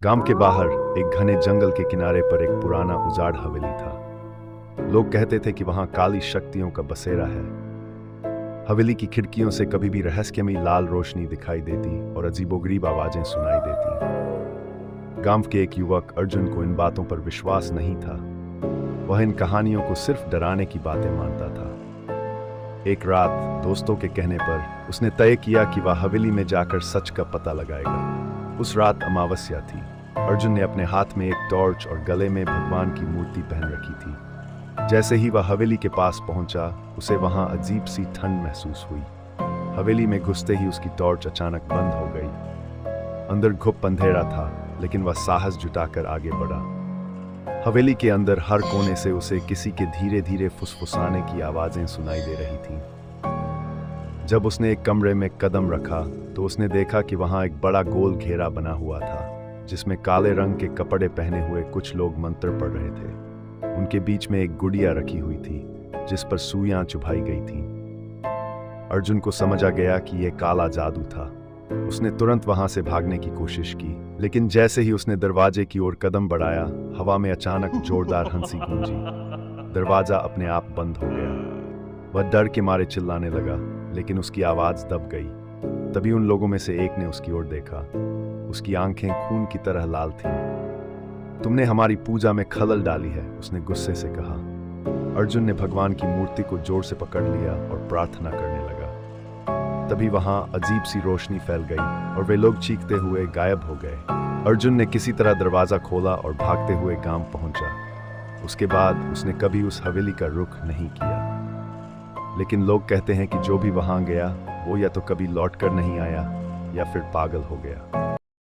गांव के बाहर एक घने जंगल के किनारे पर एक पुराना उजाड़ हवेली था। लोग कहते थे कि वहां काली शक्तियों का बसेरा है। हवेली की खिड़कियों से कभी भी रहस्यमयी लाल रोशनी दिखाई देती और अजीबोगरीब आवाजें सुनाई देती। गांव के एक युवक अर्जुन को इन बातों पर विश्वास नहीं था। वह इन कहानियों को सिर्फ डराने की बातें मानता था। एक रात दोस्तों के कहने पर उसने तय किया कि वह हवेली में जाकर सच का पता लगाएगा। उस रात अमावस्या थी। अर्जुन ने अपने हाथ में एक टॉर्च और गले में भगवान की मूर्ति पहन रखी थी। जैसे ही वह हवेली के पास पहुंचा, उसे वहां अजीब सी ठंड महसूस हुई। हवेली में घुसते ही उसकी टॉर्च अचानक बंद हो गई। अंदर घुप अंधेरा था, लेकिन वह साहस जुटाकर आगे बढ़ा। हवेली के अंदर हर कोने से उसे किसी के धीरे धीरे फुसफुसाने की आवाजें सुनाई दे रही थीं। जब उसने एक कमरे में कदम रखा तो उसने देखा कि वहां एक बड़ा गोल घेरा बना हुआ था, जिसमें काले रंग के कपड़े पहने हुए कुछ लोग मंत्र पढ़ रहे थे। उनके बीच में एक गुड़िया रखी हुई थी, जिस पर सुइयां चुभाई गई थीं। अर्जुन को समझ आ गया कि यह काला जादू था। उसने तुरंत वहां से भागने की कोशिश की, लेकिन जैसे ही उसने दरवाजे की ओर कदम बढ़ाया, हवा में अचानक जोरदार हंसी गूंजी। दरवाजा अपने आप बंद हो गया। वह डर के मारे चिल्लाने लगा, लेकिन उसकी आवाज दब गई। तभी उन लोगों में से एक ने उसकी ओर देखा। उसकी आंखें खून की तरह लाल थीं। तुमने हमारी पूजा में खलल डाली है, उसने गुस्से से कहा। अर्जुन ने भगवान की मूर्ति को जोर से पकड़ लिया और प्रार्थना करने लगा। तभी वहां अजीब सी रोशनी फैल गई और वे लोग चीखते हुए गायब हो गए। अर्जुन ने किसी तरह दरवाजा खोला और भागते हुए गांव पहुंचा। उसके बाद उसने कभी उस हवेली का रुख नहीं किया। लेकिन लोग कहते हैं कि जो भी वहां गया, वो या तो कभी लौट कर नहीं आया या फिर पागल हो गया।